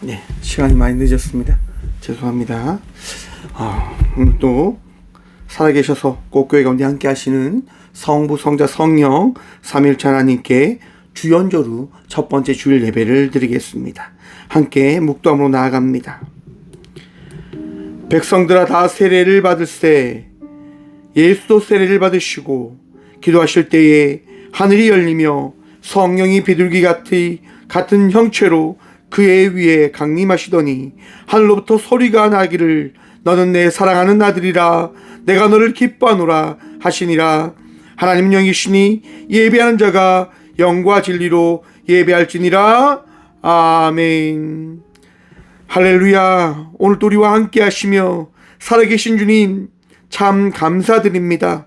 네, 시간이 많이 늦었습니다. 죄송합니다. 오늘 또 살아계셔서 꽃교회 가운데 함께 하시는 성부, 성자, 성령 삼일체 하나님께 주연조로 첫 번째 주일 예배를 드리겠습니다. 함께 묵도함으로 나아갑니다. 백성들아 다 세례를 받을세. 예수도 세례를 받으시고 기도하실 때에 하늘이 열리며 성령이 비둘기 같은 형체로 그의 위에 강림하시더니 하늘로부터 소리가 나기를 너는 내 사랑하는 아들이라 내가 너를 기뻐하노라 하시니라. 하나님 영이시니 예배하는 자가 영과 진리로 예배할지니라. 아멘. 할렐루야. 오늘도 우리와 함께 하시며 살아계신 주님 참 감사드립니다.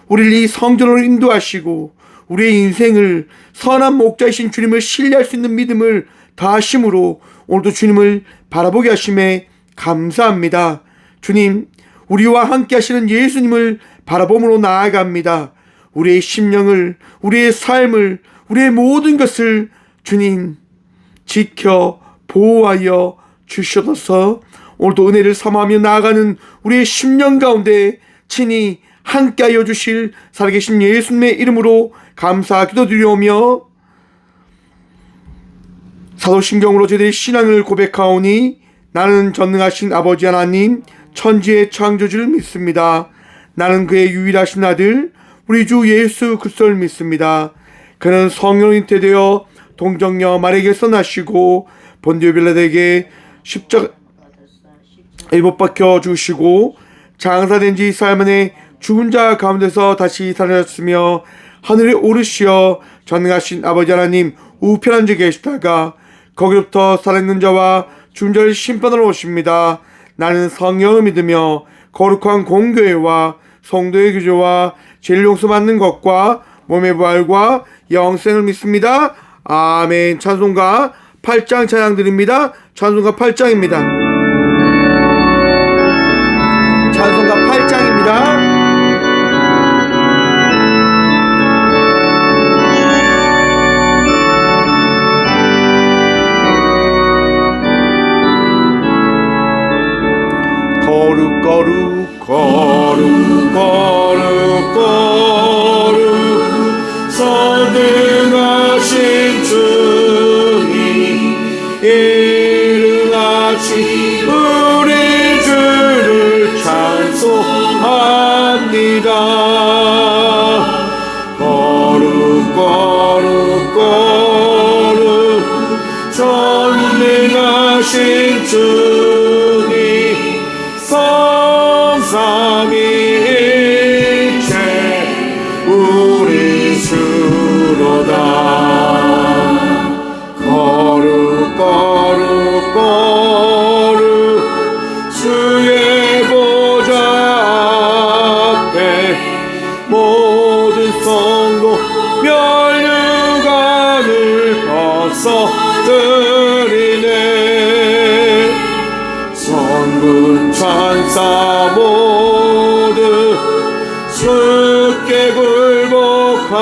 우리를 이 성전으로 인도하시고 우리의 인생을 선한 목자이신 주님을 신뢰할 수 있는 믿음을 다하심으로 오늘도 주님을 바라보게 하심에 감사합니다. 주님, 우리와 함께 하시는 예수님을 바라봄으로 나아갑니다. 우리의 심령을, 우리의 삶을, 우리의 모든 것을 주님 지켜 보호하여 주셔서 오늘도 은혜를 삼하며 나아가는 우리의 심령 가운데 친히 함께하여 주실 살아계신 예수님의 이름으로 감사 기도드리오며 사도신경으로 저희들의 신앙을 고백하오니 나는 전능하신 아버지 하나님 천지의 창조주를 믿습니다. 나는 그의 유일하신 아들 우리 주 예수 그리스도를 믿습니다. 그는 성령으로 잉태되어 동정녀 마리아에게서 나시고 본디오 빌라도에게 십자가에 못 박혀 죽으시고 장사된 지 4일 만에 죽은 자 가운데서 다시 살아났으며 하늘에 오르시어 전능하신 아버지 하나님 우편 앉아 계시다가 거기로부터 살아있는 자와 죽은 자를 심판하러 오십니다. 나는 성령을 믿으며 거룩한 공교회와 성도의 교제와 죄를 용서받는 것과 몸의 부활과 영생을 믿습니다. 아멘. 찬송가 8장 찬양 드립니다. 찬송가 8장입니다. 찬송가 8장입니다. 거룩 거룩 거룩 거룩 거룩 선능하신 주님 이르하신 우리 주를 찬송합니다. 거룩 거룩 거룩 선능하신 주님 성삼위일체 우리 주로다. 거룩 거룩 거룩 주의 보좌 앞에 모든 성도 면류관을 벗어드리네. 성군 천사 모두 주께 굴복하네.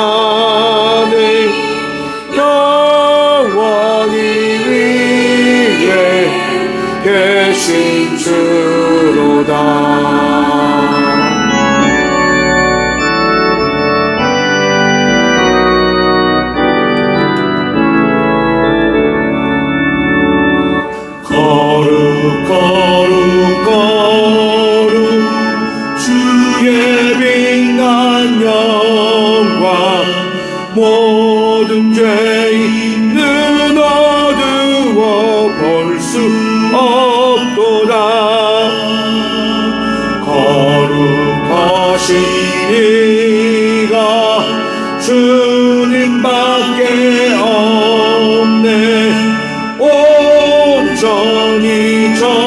영원히 위에 계신 주로다. 거룩 거룩 거룩 주의 빛난 영광 모든 죄인은 어두워 볼 수 없도다. 거룩하신 이가 주님밖에 없네. 온전히 전능하신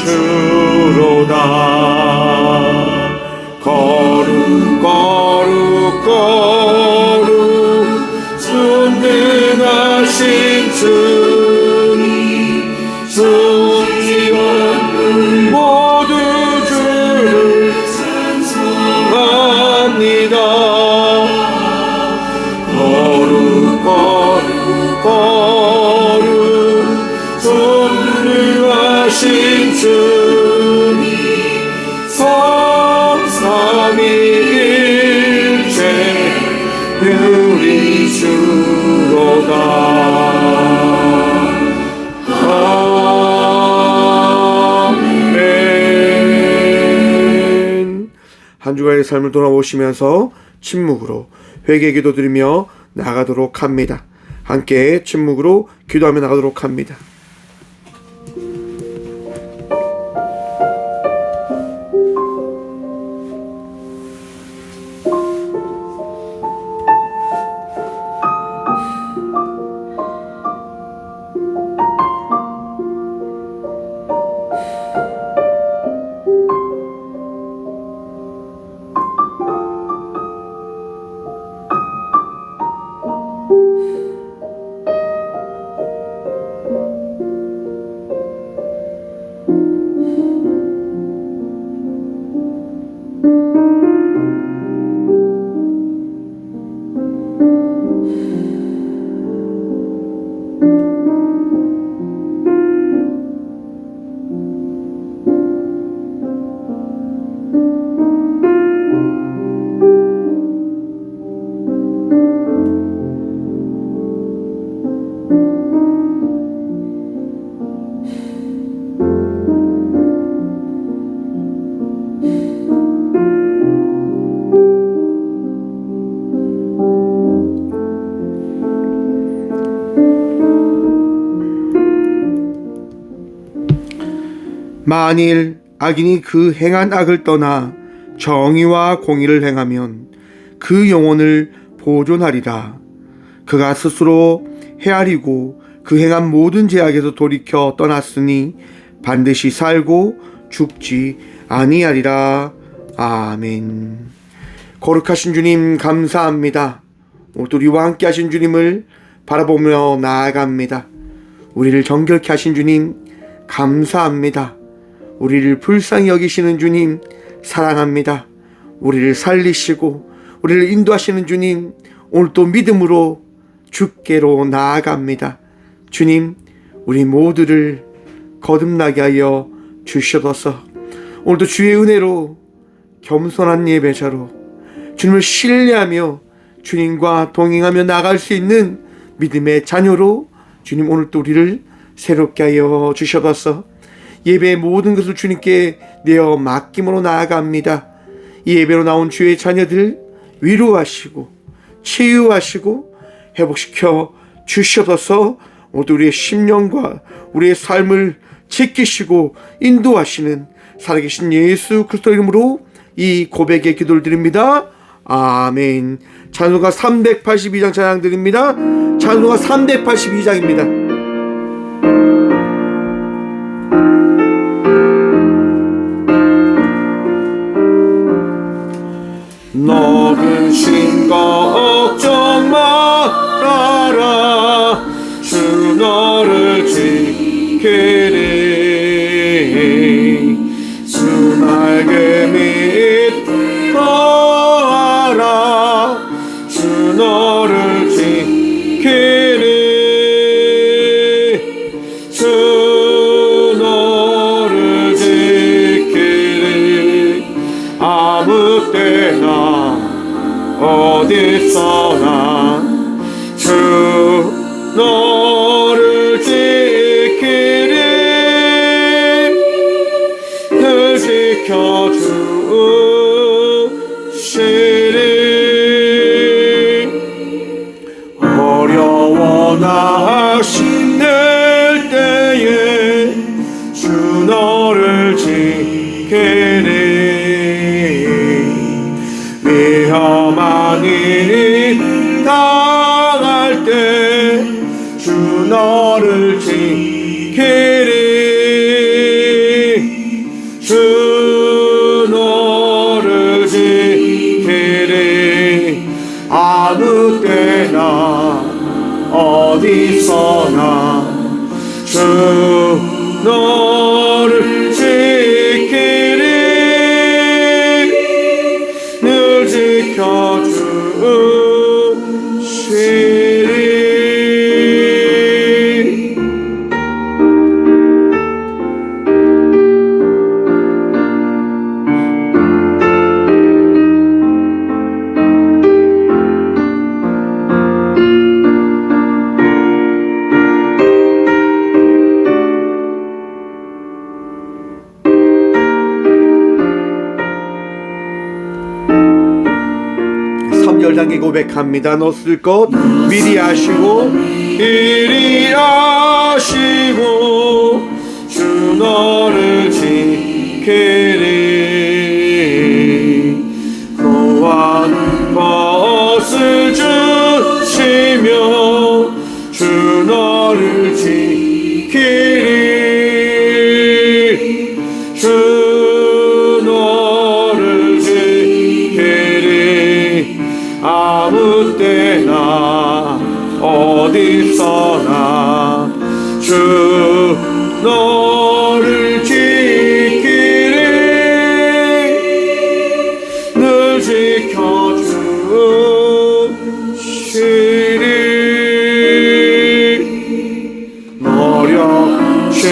주로다. 거룩 거룩 거룩 전능하신 주님 성지원 모두 주를 찬송합니다. 거룩 거룩 거룩 아멘. 한 주간의 삶을 돌아보시면서 침묵으로 회개 기도 드리며 나가도록 합니다. 함께 침묵으로 기도하며 나가도록 합니다. 만일 악인이 그 행한 악을 떠나 정의와 공의를 행하면 그 영혼을 보존하리라. 그가 스스로 헤아리고 그 행한 모든 죄악에서 돌이켜 떠났으니 반드시 살고 죽지 아니하리라. 아멘. 거룩하신 주님 감사합니다. 오늘도 우리와 함께 하신 주님을 바라보며 나아갑니다. 우리를 정결케 하신 주님 감사합니다. 우리를 불쌍히 여기시는 주님 사랑합니다. 우리를 살리시고 우리를 인도하시는 주님 오늘도 믿음으로 주께로 나아갑니다. 주님 우리 모두를 거듭나게 하여 주시옵소서. 오늘도 주의 은혜로 겸손한 예배자로 주님을 신뢰하며 주님과 동행하며 나아갈 수 있는 믿음의 자녀로 주님 오늘도 우리를 새롭게 하여 주시옵소서. 예배의 모든 것을 주님께 내어 맡김으로 나아갑니다. 이 예배로 나온 주의 자녀들 위로하시고 치유하시고 회복시켜 주시옵소서. 오늘도 우리의 심령과 우리의 삶을 지키시고 인도하시는 살아계신 예수 그리스도 이름으로 이 고백의 기도를 드립니다. 아멘. 찬송가 382장 찬양 드립니다. 찬송가 382장입니다. 너는 신과 걱정 말아라. 주 너를 지키리. 주 날개 밑 거하라. 주 너를 지키리. 주 너를 지키리. 아무 때나 어디서나 주 너를 지키리. 늘 지켜주시리. 어려워 낙심될 때에 주 너를 지키리. 위험한 일이 당할 때 주 너를 지키리. 주 너를 지키리. 아무 때나 어디서나 주 너를 지키리. 늘 지켜주시리. 당당히 고백합니다. 너 쓸 것 미리 아시고 이리 아시고 주 너를 지키리. 또한 벗을 주시며 주 너를 지키리. 주 너를 지키리. 아무 때나 어디서나 주 너를 지키리. 늘 지켜주시리. 어렵신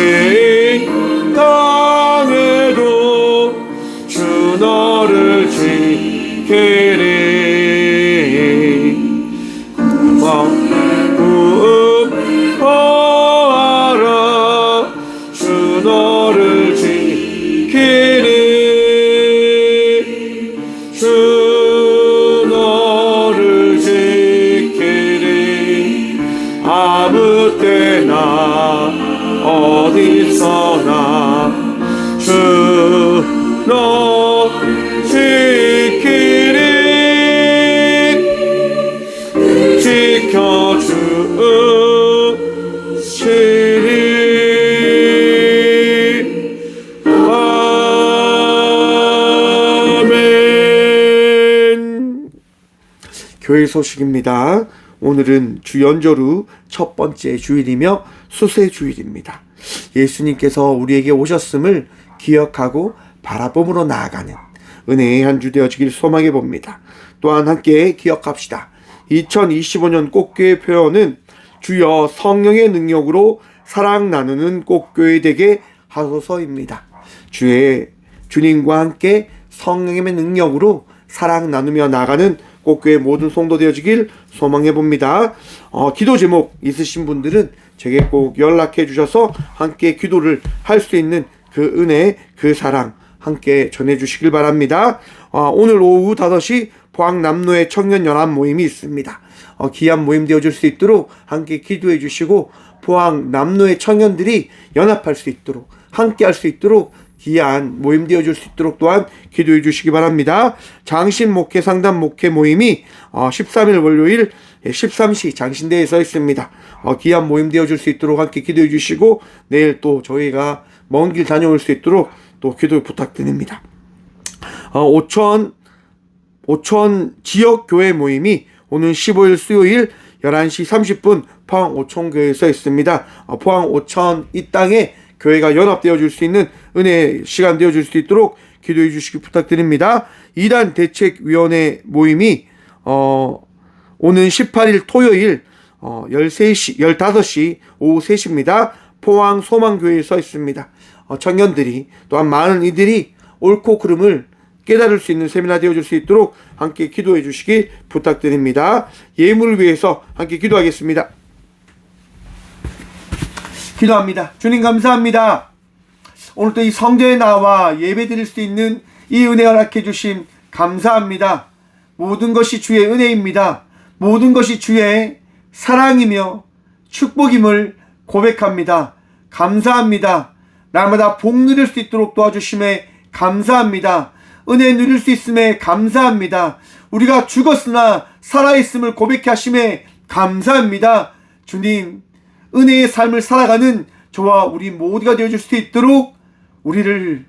땅에도 주 너를 지키리. 구하라 주 너를 지키리. 주 너를 지키리. 아무 때나 어디서나 주 너를 지키리. 지켜주시리. 아멘. 교회 소식입니다. 오늘은 주연절 후 첫 번째 주일이며 수세 주일입니다. 예수님께서 우리에게 오셨음을 기억하고 바라봄으로 나아가는 은혜의 한 주 되어지길 소망해 봅니다. 또한 함께 기억합시다. 2025년 꽃교회 표어는 주여 성령의 능력으로 사랑 나누는 꽃교회 되게 하소서입니다. 주님과 함께 성령의 능력으로 사랑 나누며 나가는 꽃교회 모든 성도 되어지길 소망해 봅니다. 기도 제목 있으신 분들은 제게 꼭 연락해 주셔서 함께 기도를 할 수 있는 그 은혜, 그 사랑 함께 전해 주시길 바랍니다. 오늘 오후 5시 포항남로의 청년연합 모임이 있습니다. 귀한 모임 되어줄 수 있도록 함께 기도해 주시고 포항남로의 청년들이 연합할 수 있도록 함께 할 수 있도록 귀한 모임 되어줄 수 있도록 또한 기도해 주시기 바랍니다. 장신 목회 상담 목회 모임이 13일 월요일 13시 장신대에서 있습니다. 귀한 모임 되어줄 수 있도록 함께 기도해 주시고 내일 또 저희가 먼 길 다녀올 수 있도록 또 기도 부탁드립니다. 오천 지역교회 모임이 오늘 15일 수요일 11시 30분 포항 오천교회에서 있습니다. 포항 오천 이 땅에 교회가 연합되어 줄 수 있는 은혜의 시간 되어 줄 수 있도록 기도해 주시기 부탁드립니다. 2단 대책위원회 모임이 오는 18일 토요일 15시 오후 3시입니다. 포항 소망교회에서 있습니다. 청년들이 또한 많은 이들이 옳고 그름을 깨달을 수 있는 세미나 되어줄 수 있도록 함께 기도해 주시기 부탁드립니다. 예물을 위해서 함께 기도하겠습니다. 기도합니다. 주님 감사합니다. 오늘도 이 성전에 나와 예배 드릴 수 있는 이 은혜 허락해 주심 감사합니다. 모든 것이 주의 은혜입니다. 모든 것이 주의 사랑이며 축복임을 고백합니다. 감사합니다. 날마다 복 누릴 수 있도록 도와주심에 감사합니다. 은혜 누릴 수 있음에 감사합니다. 우리가 죽었으나 살아있음을 고백해 하심에 감사합니다. 주님, 은혜의 삶을 살아가는 저와 우리 모두가 되어줄 수 있도록 우리를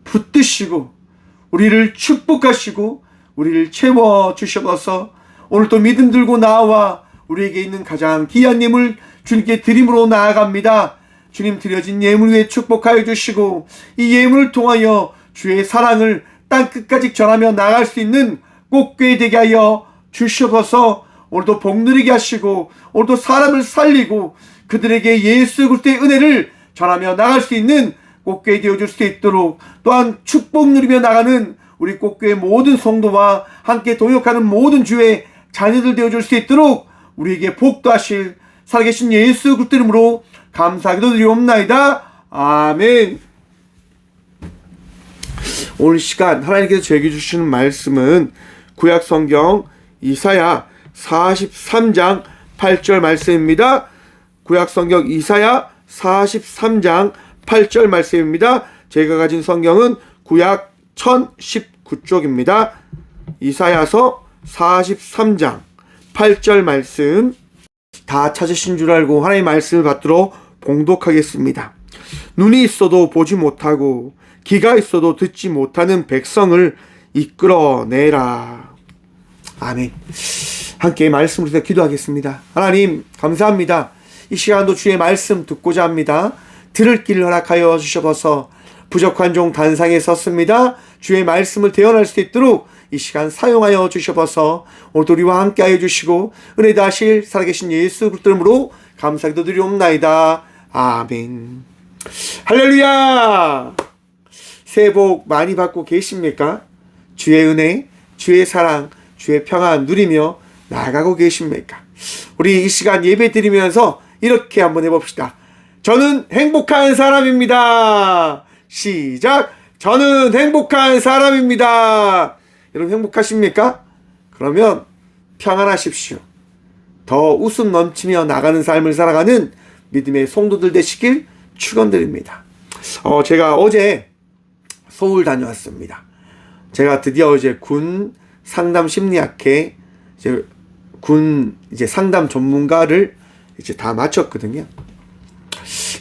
붙드시고 우리를 축복하시고 우리를 채워주셔서 오늘도 믿음 들고 나와 우리에게 있는 가장 귀한 예물 주님께 드림으로 나아갑니다. 주님 드려진 예물 위에 축복하여 주시고 이 예물을 통하여 주의 사랑을 땅끝까지 전하며 나아갈 수 있는 꽃교회 되게 하여 주시옵소서. 오늘도 복 누리게 하시고 오늘도 사람을 살리고 그들에게 예수 그리스도의 은혜를 전하며 나갈 수 있는 꽃교회 되어줄 수 있도록 또한 축복 누리며 나가는 우리 꽃교회 모든 성도와 함께 동역하는 모든 주의 자녀들 되어줄 수 있도록 우리에게 복도하실 살아계신 예수 그리스도 이름으로 감사하기도 드리옵나이다. 아멘. 오늘 시간 하나님께서 저에게 주시는 말씀은 구약성경 이사야 43장 8절 말씀입니다. 구약성경 이사야 43장 8절 말씀입니다. 제가 가진 성경은 구약 1019쪽입니다. 이사야서 43장 8절 말씀 다 찾으신 줄 알고 하나님의 말씀을 받들어 봉독하겠습니다. 눈이 있어도 보지 못하고 귀가 있어도 듣지 못하는 백성을 이끌어내라. 아멘. 함께 말씀을 통해 기도하겠습니다. 하나님 감사합니다. 이 시간도 주의 말씀 듣고자 합니다. 들을 길을 허락하여 주셔서 부족한 종 단상에 섰습니다. 주의 말씀을 대언할 수 있도록 이 시간 사용하여 주셔서 오늘도 우리와 함께 하여 주시고 은혜 다하실 살아계신 예수 그리스도 이름으로 감사기도 드리옵나이다. 아멘. 할렐루야. 새해 복 많이 받고 계십니까? 주의 은혜, 주의 사랑, 주의 평안 누리며 나아가고 계십니까? 우리 이 시간 예배 드리면서 이렇게 한번 해봅시다. 저는 행복한 사람입니다. 시작. 저는 행복한 사람입니다. 여러분 행복하십니까? 그러면 평안하십시오. 더 웃음 넘치며 나가는 삶을 살아가는 믿음의 성도들 되시길 축원드립니다. 제가 어제 서울 다녀왔습니다. 제가 드디어 이제 군 상담 심리학회 군 상담 전문가를 이제 다 마쳤거든요.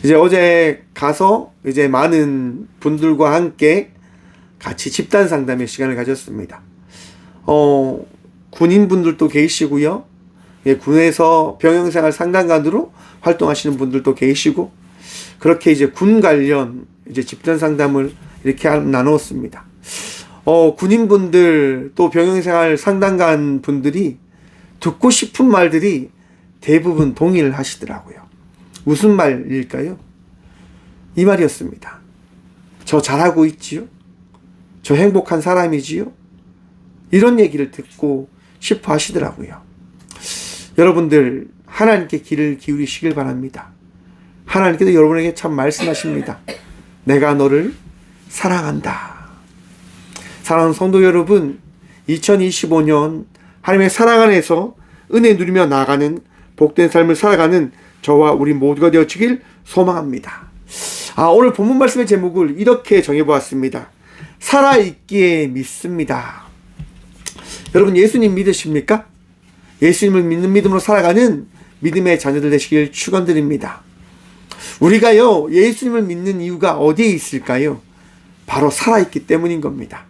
이제 어제 가서 이제 많은 분들과 함께 같이 집단 상담의 시간을 가졌습니다. 군인분들도 계시고요. 예, 군에서 병영생활 상담관으로 활동하시는 분들도 계시고, 그렇게 이제 군 관련 이제 집단 상담을 이렇게 나누었습니다. 군인분들 또 병영생활 상담관 분들이 듣고 싶은 말들이 대부분 동일하시더라고요. 무슨 말일까요? 이 말이었습니다. 저 잘하고 있지요? 저 행복한 사람이지요? 이런 얘기를 듣고 싶어 하시더라고요. 여러분들 하나님께 귀를 기울이시길 바랍니다. 하나님께도 여러분에게 참 말씀하십니다. 내가 너를 사랑한다. 사랑하는 성도 여러분, 2025년 하나님의 사랑 안에서 은혜 누리며 나아가는 복된 삶을 살아가는 저와 우리 모두가 되어지길 소망합니다. 오늘 본문 말씀의 제목을 이렇게 정해보았습니다. 살아있기에 믿습니다. 여러분 예수님 믿으십니까? 예수님을 믿는 믿음으로 살아가는 믿음의 자녀들 되시길 축원드립니다. 우리가요 예수님을 믿는 이유가 어디에 있을까요? 바로 살아있기 때문인 겁니다.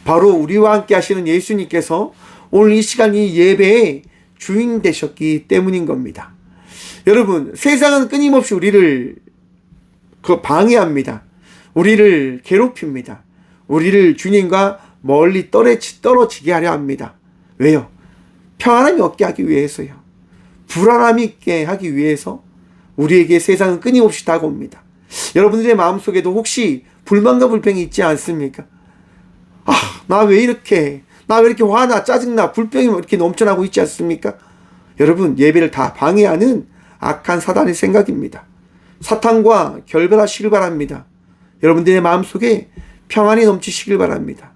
바로 우리와 함께 하시는 예수님께서 오늘 이 시간 이 예배의 주인 되셨기 때문인 겁니다. 여러분 세상은 끊임없이 우리를 방해합니다. 우리를 괴롭힙니다. 우리를 주님과 멀리 떨어지게 하려 합니다. 왜요? 평안함이 없게 하기 위해서요. 불안함이 있게 하기 위해서 우리에게 세상은 끊임없이 다가옵니다. 여러분들의 마음속에도 혹시 불만과 불평이 있지 않습니까? 나 왜 이렇게 화나 짜증나 불평이 이렇게 넘쳐나고 있지 않습니까? 여러분 예배를 다 방해하는 악한 사단의 생각입니다. 사탄과 결별하시길 바랍니다. 여러분들의 마음속에 평안이 넘치시길 바랍니다.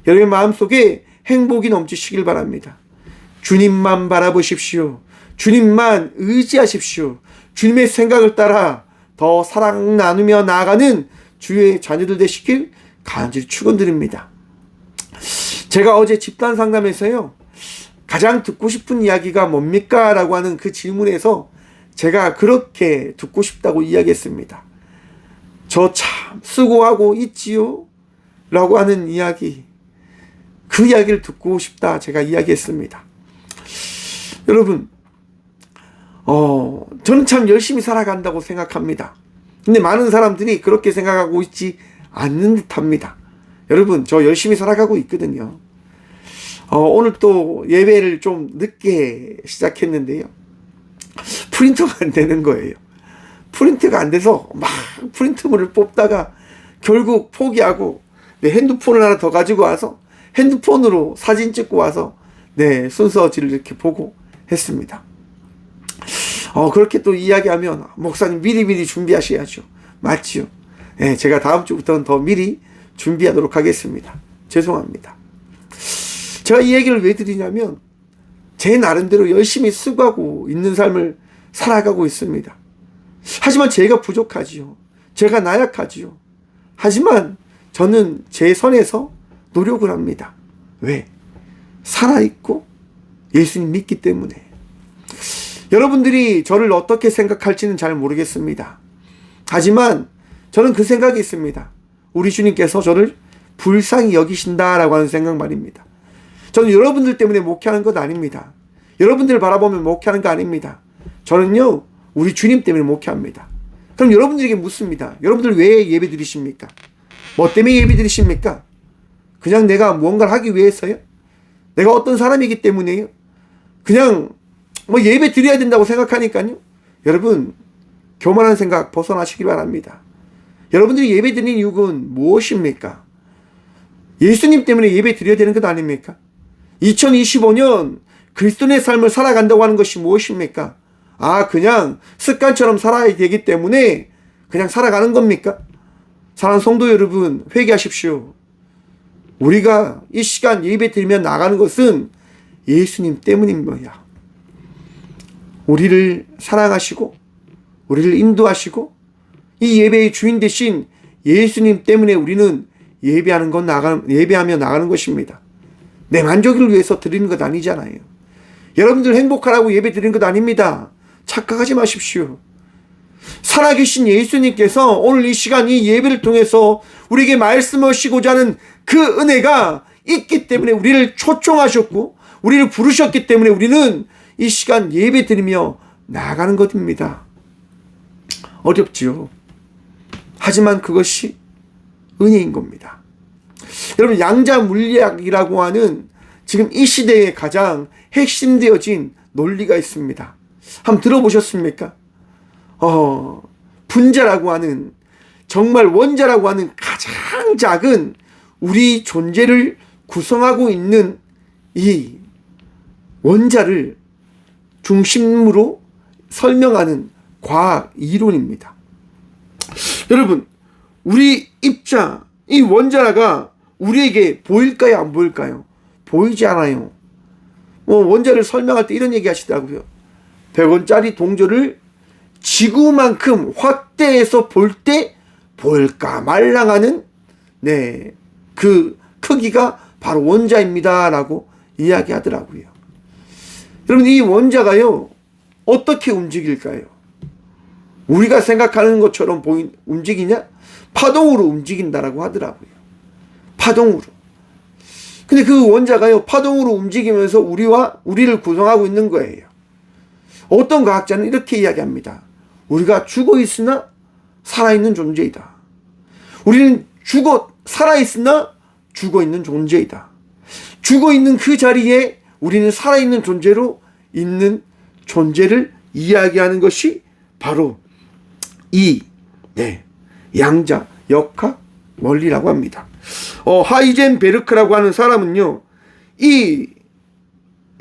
여러분의 마음속에 행복이 넘치시길 바랍니다. 주님만 바라보십시오. 주님만 의지하십시오. 주님의 생각을 따라 더 사랑 나누며 나아가는 주의 자녀들 되시길 간절히 축원드립니다. 제가 어제 집단 상담에서요 가장 듣고 싶은 이야기가 뭡니까? 라고 하는 그 질문에서 제가 그렇게 듣고 싶다고 이야기했습니다. 저 참 수고하고 있지요? 라고 하는 이야기, 그 이야기를 듣고 싶다 제가 이야기했습니다. 여러분 저는 참 열심히 살아간다고 생각합니다. 근데 많은 사람들이 그렇게 생각하고 있지 않는 듯합니다. 여러분 저 열심히 살아가고 있거든요. 오늘 또 예배를 좀 늦게 시작했는데요. 프린터가 안 되는 거예요. 프린트가 안 돼서 막 프린트물을 뽑다가 결국 포기하고 핸드폰을 하나 더 가지고 와서 핸드폰으로 사진 찍고 와서 순서지를 이렇게 보고 했습니다. 그렇게 또 이야기하면 목사님 미리 준비하셔야죠. 맞지요? 제가 다음 주부터는 더 미리 준비하도록 하겠습니다. 죄송합니다. 제가 이 얘기를 왜 드리냐면 제 나름대로 열심히 수고하고 있는 삶을 살아가고 있습니다. 하지만 제가 부족하지요. 제가 나약하지요. 하지만 저는 제 선에서 노력을 합니다. 왜? 살아있고 예수님 믿기 때문에. 여러분들이 저를 어떻게 생각할지는 잘 모르겠습니다. 하지만 저는 그 생각이 있습니다. 우리 주님께서 저를 불쌍히 여기신다라고 하는 생각 말입니다. 저는 여러분들 때문에 목회하는 것 아닙니다. 여러분들을 바라보며 목회하는 거 아닙니다. 저는요, 우리 주님 때문에 목회합니다. 그럼 여러분들에게 묻습니다. 여러분들 왜 예배 드리십니까? 뭐 때문에 예배 드리십니까? 그냥 내가 무언가를 하기 위해서요? 내가 어떤 사람이기 때문에요? 그냥 뭐 예배 드려야 된다고 생각하니까요. 여러분, 교만한 생각 벗어나시기 바랍니다. 여러분들이 예배 드리는 이유는 무엇입니까? 예수님 때문에 예배 드려야 되는 것 아닙니까? 2025년 그리스도의 삶을 살아간다고 하는 것이 무엇입니까? 그냥 습관처럼 살아야 되기 때문에 그냥 살아가는 겁니까? 사랑하는 성도 여러분, 회개하십시오. 우리가 이 시간 예배 드리며 나가는 것은 예수님 때문입니다. 우리를 사랑하시고 우리를 인도하시고 이 예배의 주인 되신 예수님 때문에 우리는 예배하며 나가는 것입니다. 내 만족을 위해서 드리는 것 아니잖아요. 여러분들 행복하라고 예배 드리는 것 아닙니다. 착각하지 마십시오. 살아계신 예수님께서 오늘 이 시간 이 예배를 통해서 우리에게 말씀하시고자 하는 그 은혜가 있기 때문에 우리를 초청하셨고 우리를 부르셨기 때문에 우리는 이 시간 예배 드리며 나아가는 것입니다. 어렵지요. 하지만 그것이 은혜인 겁니다. 여러분, 양자 물리학이라고 하는 지금 이 시대에 가장 핵심되어진 논리가 있습니다. 한번 들어보셨습니까? 분자라고 하는, 정말 원자라고 하는 가장 작은 우리 존재를 구성하고 있는 이 원자를 중심으로 설명하는 과학 이론입니다. 여러분, 우리 입자, 이 원자가 우리에게 보일까요? 안 보일까요? 보이지 않아요. 원자를 설명할 때 이런 얘기 하시더라고요. 100원짜리 동전을 지구만큼 확대해서 볼 때 보일까 말랑하는 그 크기가 바로 원자입니다 라고 이야기하더라고요. 여러분, 이 원자가요 어떻게 움직일까요? 우리가 생각하는 것처럼 움직이냐? 파동으로 움직인다라고 하더라고요. 파동으로. 근데 그 원자가요 파동으로 움직이면서 우리를 구성하고 있는 거예요. 어떤 과학자는 이렇게 이야기합니다. 우리가 죽어 있으나 살아있는 존재이다. 우리는 살아있으나 죽어 있는 존재이다. 죽어 있는 그 자리에 우리는 살아있는 존재로 있는 존재를 이야기하는 것이 바로 이 양자 역학 원리라고 합니다. 하이젠베르크라고 하는 사람은요, 이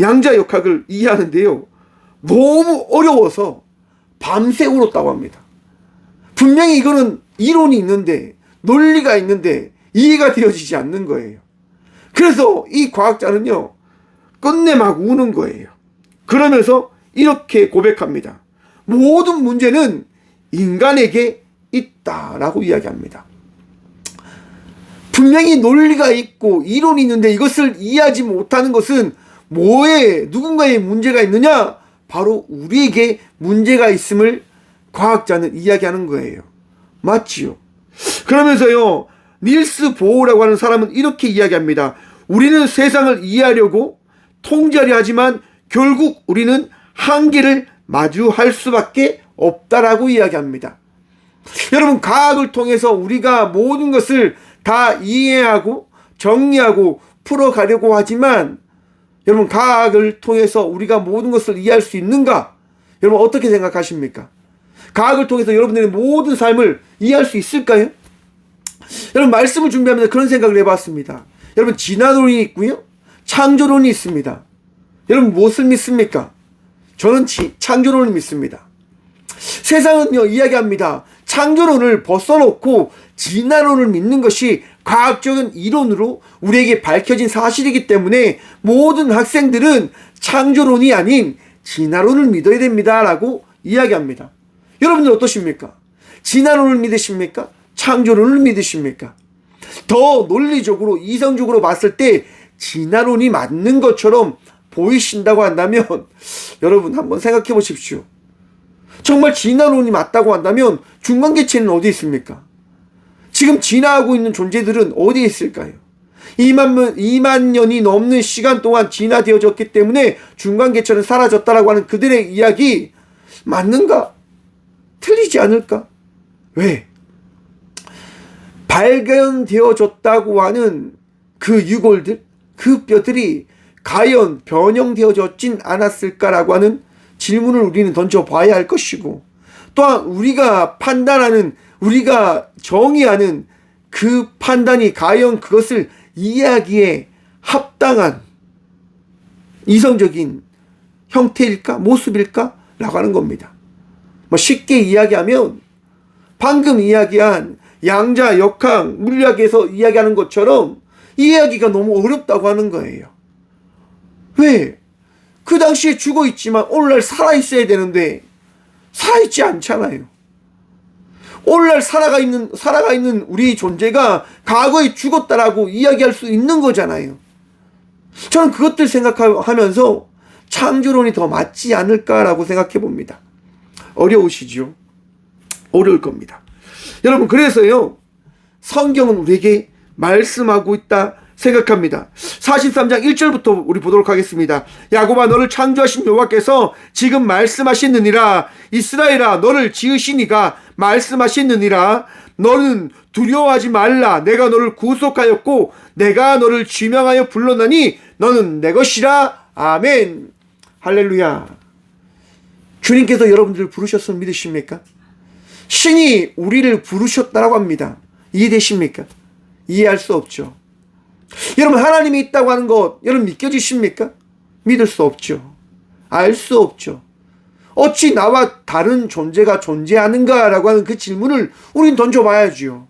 양자 역학을 이해하는데요, 너무 어려워서 밤새 울었다고 합니다. 분명히 이거는 이론이 있는데, 논리가 있는데 이해가 되어지지 않는 거예요. 그래서 이 과학자는요, 끝내 막 우는 거예요. 그러면서 이렇게 고백합니다. 모든 문제는 인간에게 있다라고 이야기합니다. 분명히 논리가 있고 이론이 있는데 이것을 이해하지 못하는 것은 누군가의 문제가 있느냐? 바로 우리에게 문제가 있음을 과학자는 이야기하는 거예요. 맞지요? 그러면서요, 닐스 보어라고 하는 사람은 이렇게 이야기합니다. 우리는 세상을 이해하려고 통제하려 하지만 결국 우리는 한계를 마주할 수밖에 없다라고 이야기합니다. 여러분, 과학을 통해서 우리가 모든 것을 다 이해하고 정리하고 풀어가려고 하지만 여러분, 과학을 통해서 우리가 모든 것을 이해할 수 있는가? 여러분, 어떻게 생각하십니까? 과학을 통해서 여러분들의 모든 삶을 이해할 수 있을까요? 여러분, 말씀을 준비하면서 그런 생각을 해봤습니다. 여러분, 진화론이 있고요, 창조론이 있습니다. 여러분, 무엇을 믿습니까? 저는 창조론을 믿습니다. 세상은요, 이야기합니다. 창조론을 벗어놓고 진화론을 믿는 것이 과학적인 이론으로 우리에게 밝혀진 사실이기 때문에 모든 학생들은 창조론이 아닌 진화론을 믿어야 됩니다 라고 이야기합니다. 여러분들 어떠십니까? 진화론을 믿으십니까? 창조론을 믿으십니까? 더 논리적으로 이성적으로 봤을 때 진화론이 맞는 것처럼 보이신다고 한다면 여러분 한번 생각해 보십시오. 정말 진화론이 맞다고 한다면 중간계체는 어디 있습니까? 지금 진화하고 있는 존재들은 어디에 있을까요? 2만 년이 넘는 시간 동안 진화되어졌기 때문에 중간계체는 사라졌다라고 하는 그들의 이야기 맞는가? 틀리지 않을까? 왜? 발견되어졌다고 하는 그 유골들, 그 뼈들이 과연 변형되어졌진 않았을까라고 하는 질문을 우리는 던져봐야 할 것이고, 또한 우리가 판단하는, 우리가 정의하는 그 판단이 과연 그것을 이해하기에 합당한 이성적인 형태일까? 모습일까? 라고 하는 겁니다. 쉽게 이야기하면 방금 이야기한 양자, 역학, 물리학에서 이야기하는 것처럼 이해하기가 너무 어렵다고 하는 거예요. 왜? 그 당시에 죽어 있지만 오늘날 살아 있어야 되는데 살아 있지 않잖아요. 오늘날 살아가 있는 우리 존재가 과거에 죽었다라고 이야기할 수 있는 거잖아요. 저는 그것들 생각하면서 창조론이 더 맞지 않을까라고 생각해 봅니다. 어려우시죠? 어려울 겁니다. 여러분, 그래서요, 성경은 우리에게 말씀하고 있다 생각합니다. 43장 1절부터 우리 보도록 하겠습니다. 야곱아, 너를 창조하신 여호와께서 지금 말씀하시느니라. 이스라엘아, 너를 지으신 이가 말씀하시느니라. 너는 두려워하지 말라. 내가 너를 구속하였고 내가 너를 지명하여 불렀나니 너는 내 것이라. 아멘. 할렐루야. 주님께서 여러분들을 부르셨으면 믿으십니까? 신이 우리를 부르셨다라고 합니다. 이해되십니까? 이해할 수 없죠. 여러분, 하나님이 있다고 하는 것 여러분 믿겨지십니까? 믿을 수 없죠. 알 수 없죠. 어찌 나와 다른 존재가 존재하는가라고 하는 그 질문을 우린 던져봐야지요.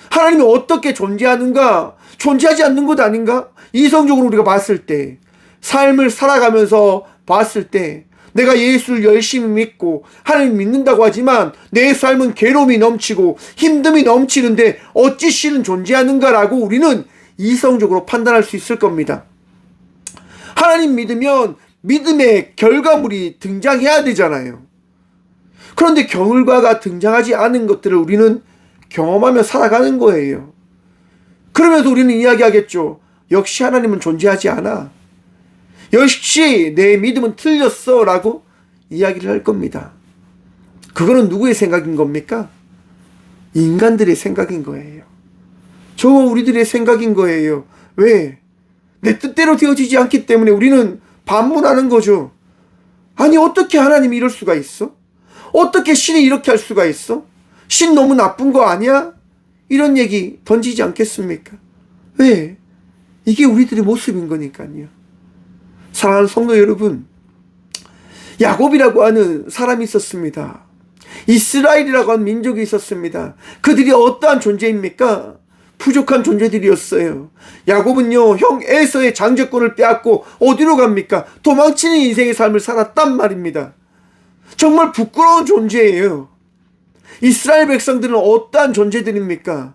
하나님이 어떻게 존재하는가? 존재하지 않는 것 아닌가? 이성적으로 우리가 봤을 때, 삶을 살아가면서 봤을 때, 내가 예수를 열심히 믿고 하나님 믿는다고 하지만 내 삶은 괴로움이 넘치고 힘듦이 넘치는데 어찌 신은 존재하는가라고 우리는 이성적으로 판단할 수 있을 겁니다. 하나님 믿으면 믿음의 결과물이 등장해야 되잖아요. 그런데 결과가 등장하지 않은 것들을 우리는 경험하며 살아가는 거예요. 그러면서 우리는 이야기하겠죠. 역시 하나님은 존재하지 않아. 역시 내 믿음은 틀렸어 라고 이야기를 할 겁니다. 그거는 누구의 생각인 겁니까? 인간들의 생각인 거예요. 저와 우리들의 생각인 거예요. 왜? 내 뜻대로 되어지지 않기 때문에 우리는 반문하는 거죠. 아니, 어떻게 하나님이 이럴 수가 있어? 어떻게 신이 이렇게 할 수가 있어? 신 너무 나쁜 거 아니야? 이런 얘기 던지지 않겠습니까? 왜? 이게 우리들의 모습인 거니까요. 사랑하는 성도 여러분, 야곱이라고 하는 사람이 있었습니다. 이스라엘이라고 하는 민족이 있었습니다. 그들이 어떠한 존재입니까? 부족한 존재들이었어요. 야곱은요, 형 에서의 장제권을 빼앗고 어디로 갑니까? 도망치는 인생의 삶을 살았단 말입니다. 정말 부끄러운 존재예요. 이스라엘 백성들은 어떠한 존재들입니까?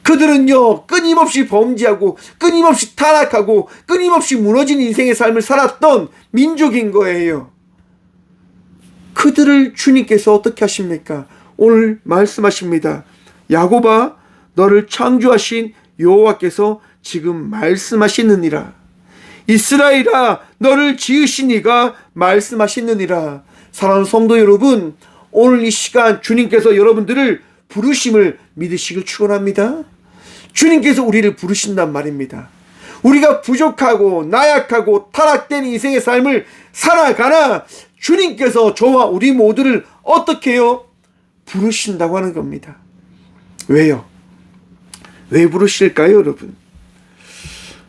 그들은요, 끊임없이 범죄하고 끊임없이 타락하고 끊임없이 무너진 인생의 삶을 살았던 민족인 거예요. 그들을 주님께서 어떻게 하십니까? 오늘 말씀하십니다. 야곱아, 너를 창조하신 여호와께서 지금 말씀하시느니라. 이스라엘아, 너를 지으신 이가 말씀하시느니라. 사랑하는 성도 여러분, 오늘 이 시간 주님께서 여러분들을 부르심을 믿으시길 축원합니다. 주님께서 우리를 부르신단 말입니다. 우리가 부족하고 나약하고 타락된 인생의 삶을 살아가나 주님께서 저와 우리 모두를 어떻게 해요? 부르신다고 하는 겁니다. 왜요? 왜 부르실까요, 여러분?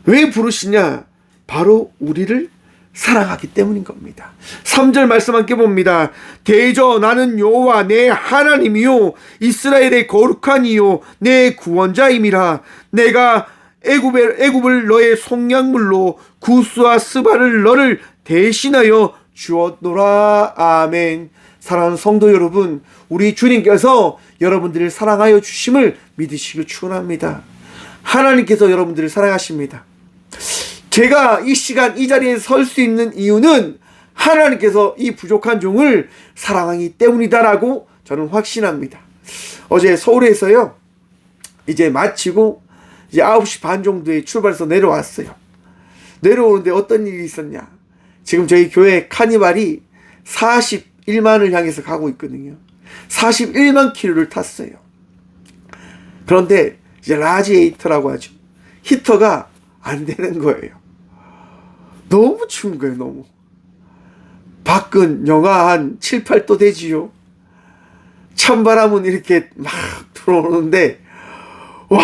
왜 부르시냐? 바로 우리를 사랑하기 때문인 겁니다. 3절 말씀 함께 봅니다. 대저 나는 여호와 내 하나님이요 이스라엘의 거룩한 이요 내 구원자임이라. 내가 애굽을 너의 속량물로 구스와 스바를 너를 대신하여 주었노라. 아멘. 사랑하는 성도 여러분, 우리 주님께서 여러분들을 사랑하여 주심을 믿으시길 축원합니다. 하나님께서 여러분들을 사랑하십니다. 제가 이 시간 이 자리에 설 수 있는 이유는 하나님께서 이 부족한 종을 사랑하기 때문이다라고 저는 확신합니다. 어제 서울에서요, 이제 마치고 이제 9시 반 정도에 출발해서 내려왔어요. 내려오는데 어떤 일이 있었냐? 지금 저희 교회 카니발이 41만을 향해서 가고 있거든요. 41만 킬로를 탔어요. 그런데 이제 라지에이터라고 하죠. 히터가 안 되는 거예요. 너무 추운 거예요. 너무. 밖은 영하 한 7, 8도 되지요. 찬바람은 이렇게 막 들어오는데 와,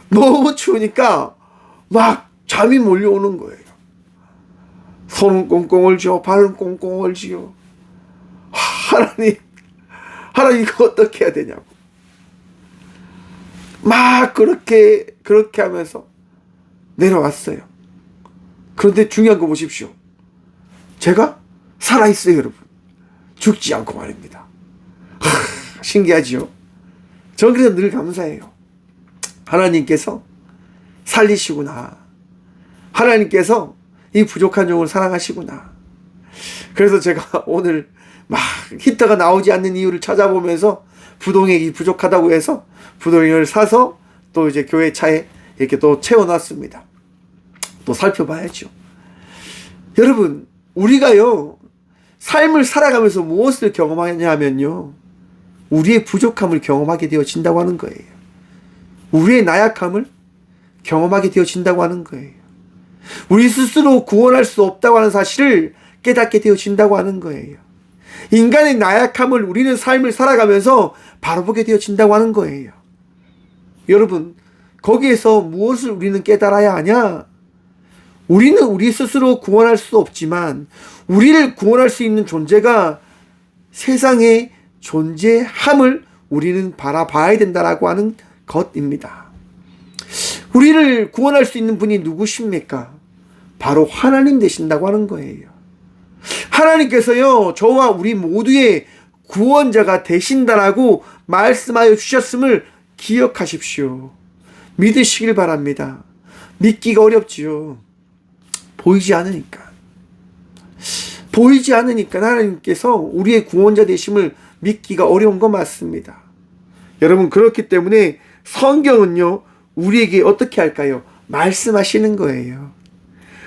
너무 추우니까 막 잠이 몰려오는 거예요. 손은 꽁꽁 얼지요. 발은 꽁꽁 얼지요. 하나님 이거 어떻게 해야 되냐고. 막 그렇게 하면서 내려왔어요. 그런데 중요한 거 보십시오. 제가 살아있어요, 여러분. 죽지 않고 말입니다. 신기하지요? 저는 그래서 늘 감사해요. 하나님께서 살리시구나. 하나님께서 이 부족한 종을 사랑하시구나. 그래서 제가 오늘 막 히터가 나오지 않는 이유를 찾아보면서 부동액이 부족하다고 해서 부동액을 사서 또 이제 교회 차에 이렇게 또 채워놨습니다. 또 살펴봐야죠. 여러분, 우리가요, 삶을 살아가면서 무엇을 경험하냐 하면요, 우리의 부족함을 경험하게 되어진다고 하는 거예요. 우리의 나약함을 경험하게 되어진다고 하는 거예요. 우리 스스로 구원할 수 없다고 하는 사실을 깨닫게 되어진다고 하는 거예요. 인간의 나약함을 우리는 삶을 살아가면서 바라보게 되어진다고 하는 거예요. 여러분, 거기에서 무엇을 우리는 깨달아야 하냐? 우리는 우리 스스로 구원할 수 없지만 우리를 구원할 수 있는 존재가 세상에 존재함을 우리는 바라봐야 된다라고 하는 것입니다. 우리를 구원할 수 있는 분이 누구십니까? 바로 하나님 되신다고 하는 거예요. 하나님께서요, 저와 우리 모두의 구원자가 되신다라고 말씀하여 주셨음을 기억하십시오. 믿으시길 바랍니다. 믿기가 어렵지요. 보이지 않으니까 하나님께서 우리의 구원자 되심을 믿기가 어려운 거 맞습니다. 여러분, 그렇기 때문에 성경은요, 우리에게 어떻게 할까요? 말씀하시는 거예요.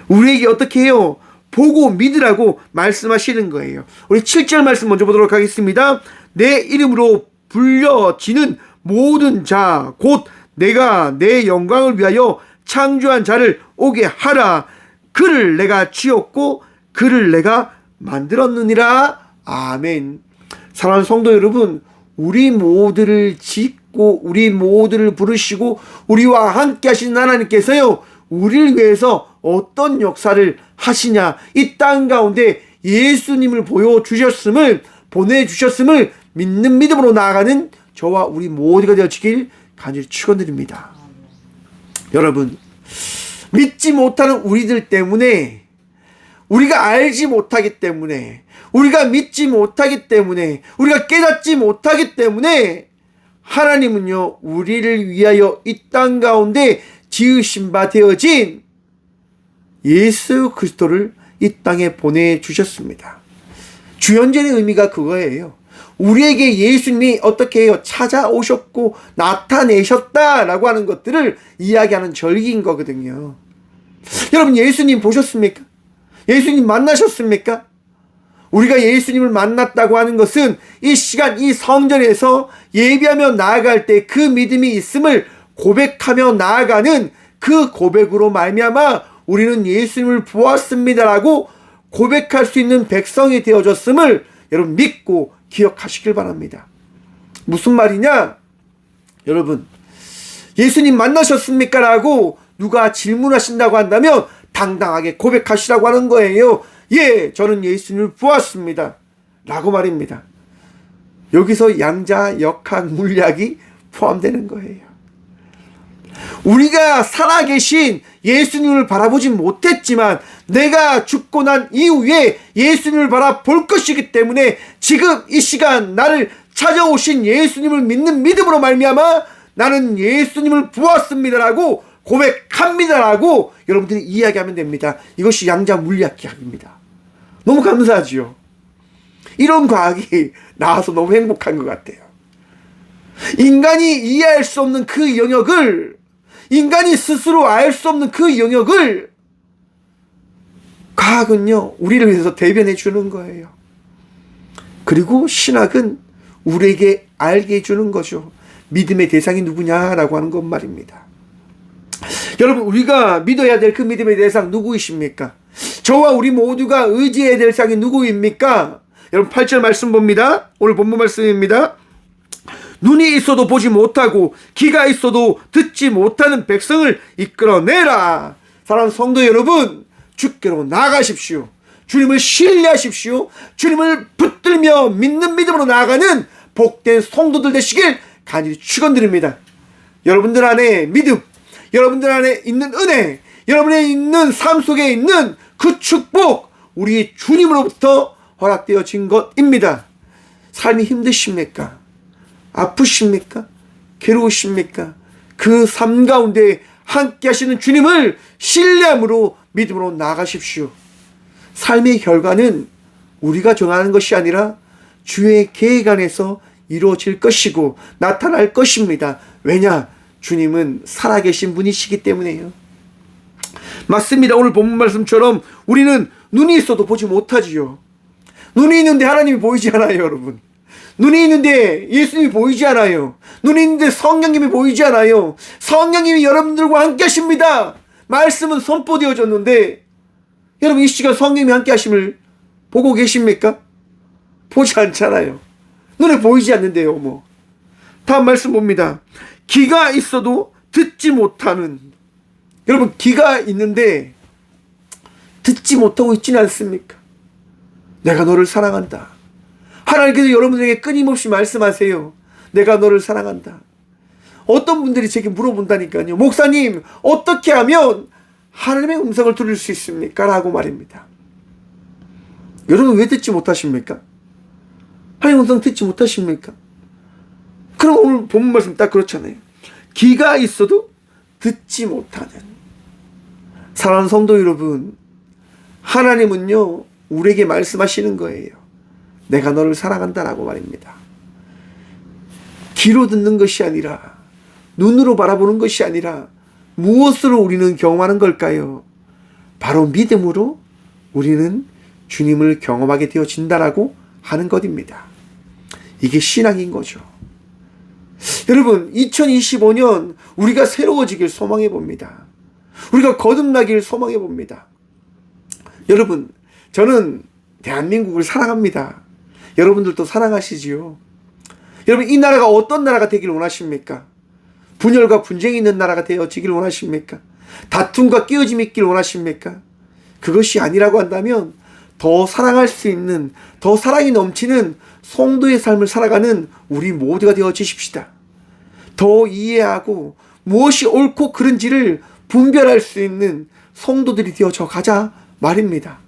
우리에게 어떻게 해요? 보고 믿으라고 말씀하시는 거예요. 우리 7절 말씀 먼저 보도록 하겠습니다. 내 이름으로 불려지는 모든 자, 곧 내가 내 영광을 위하여 창조한 자를 오게 하라. 그를 내가 지었고 그를 내가 만들었느니라. 아멘. 사랑하는 성도 여러분, 우리 모두를 짓고 우리 모두를 부르시고 우리와 함께 하신 하나님께서요, 우리를 위해서 어떤 역사를 하시냐, 이 땅 가운데 예수님을 보내주셨음을 믿는 믿음으로 나아가는 저와 우리 모두가 되어지길 간절히 축원드립니다. 여러분, 믿지 못하는 우리들 때문에, 우리가 알지 못하기 때문에, 우리가 믿지 못하기 때문에, 우리가 깨닫지 못하기 때문에 하나님은요, 우리를 위하여 이 땅 가운데 지으신 바 되어진 예수 그리스도를 이 땅에 보내주셨습니다. 주연절의 의미가 그거예요. 우리에게 예수님이 어떻게 해요? 찾아오셨고 나타내셨다라고 하는 것들을 이야기하는 절기인 거거든요. 여러분, 예수님 보셨습니까? 예수님 만나셨습니까? 우리가 예수님을 만났다고 하는 것은 이 시간 이 성전에서 예배하며 나아갈 때 그 믿음이 있음을 고백하며 나아가는 그 고백으로 말미암아 우리는 예수님을 보았습니다라고 고백할 수 있는 백성이 되어졌음을 여러분 믿고 기억하시길 바랍니다. 무슨 말이냐? 여러분, 예수님 만나셨습니까? 라고 누가 질문하신다고 한다면 당당하게 고백하시라고 하는 거예요. 예, 저는 예수님을 보았습니다 라고 말입니다. 여기서 양자, 역학, 물약이 포함되는 거예요. 우리가 살아계신 예수님을 바라보지 못했지만 내가 죽고 난 이후에 예수님을 바라볼 것이기 때문에 지금 이 시간 나를 찾아오신 예수님을 믿는 믿음으로 말미암아 나는 예수님을 보았습니다라고 고백합니다라고 여러분들이 이야기하면 됩니다. 이것이 양자 물리학 기학입니다. 너무 감사하지요. 이런 과학이 나와서 너무 행복한 것 같아요. 인간이 이해할 수 없는 그 영역을, 인간이 스스로 알 수 없는 그 영역을 과학은요 우리를 위해서 대변해 주는 거예요. 그리고 신학은 우리에게 알게 해주는 거죠. 믿음의 대상이 누구냐라고 하는 것 말입니다. 여러분, 우리가 믿어야 될 그 믿음의 대상 누구이십니까? 저와 우리 모두가 의지해야 될 대상이 누구입니까? 여러분 8절 말씀 봅니다. 오늘 본문 말씀입니다. 눈이 있어도 보지 못하고 귀가 있어도 듣지 못하는 백성을 이끌어내라. 사랑하는 성도 여러분, 주께로 나아가십시오. 주님을 신뢰하십시오. 주님을 붙들며 믿는 믿음으로 나아가는 복된 성도들 되시길 간절히 축원드립니다. 여러분들 안에 믿음, 여러분들 안에 있는 은혜, 여러분의 있는 삶 속에 있는 그 축복, 우리 주님으로부터 허락되어진 것입니다. 삶이 힘드십니까? 아프십니까? 괴로우십니까? 그 삶 가운데 함께 하시는 주님을 신뢰함으로 믿음으로 나아가십시오. 삶의 결과는 우리가 정하는 것이 아니라 주의 계획 안에서 이루어질 것이고 나타날 것입니다. 왜냐? 주님은 살아계신 분이시기 때문에요. 맞습니다. 오늘 본문 말씀처럼 우리는 눈이 있어도 보지 못하지요. 눈이 있는데 하나님이 보이지 않아요, 여러분. 눈이 있는데 예수님이 보이지 않아요. 눈이 있는데 성령님이 보이지 않아요. 성령님이 여러분들과 함께 하십니다. 말씀은 선포되어졌는데 여러분 이 시간 성령님이 함께 하심을 보고 계십니까? 보지 않잖아요. 눈에 보이지 않는데요. 뭐 다음 말씀 봅니다. 귀가 있어도 듣지 못하는, 여러분 귀가 있는데 듣지 못하고 있지는 않습니까? 내가 너를 사랑한다. 하나님께서 여러분에게 끊임없이 말씀하세요. 내가 너를 사랑한다. 어떤 분들이 제게 물어본다니까요. 목사님, 어떻게 하면 하나님의 음성을 들을 수 있습니까? 라고 말입니다. 여러분 왜 듣지 못하십니까? 하나님의 음성 듣지 못하십니까? 그럼 오늘 본문 말씀 딱 그렇잖아요. 귀가 있어도 듣지 못하는. 사랑하는 성도 여러분, 하나님은요 우리에게 말씀하시는 거예요. 내가 너를 사랑한다라고 말입니다. 귀로 듣는 것이 아니라, 눈으로 바라보는 것이 아니라 무엇으로 우리는 경험하는 걸까요? 바로 믿음으로 우리는 주님을 경험하게 되어진다라고 하는 것입니다. 이게 신앙인 거죠. 여러분 2025년 우리가 새로워지길 소망해 봅니다. 우리가 거듭나길 소망해 봅니다. 여러분, 저는 대한민국을 사랑합니다. 여러분들도 사랑하시지요. 여러분 이 나라가 어떤 나라가 되길 원하십니까? 분열과 분쟁이 있는 나라가 되어지길 원하십니까? 다툼과 끼어짐이 있길 원하십니까? 그것이 아니라고 한다면 더 사랑할 수 있는, 더 사랑이 넘치는 성도의 삶을 살아가는 우리 모두가 되어지십시다. 더 이해하고 무엇이 옳고 그른지를 분별할 수 있는 성도들이 되어져 가자 말입니다.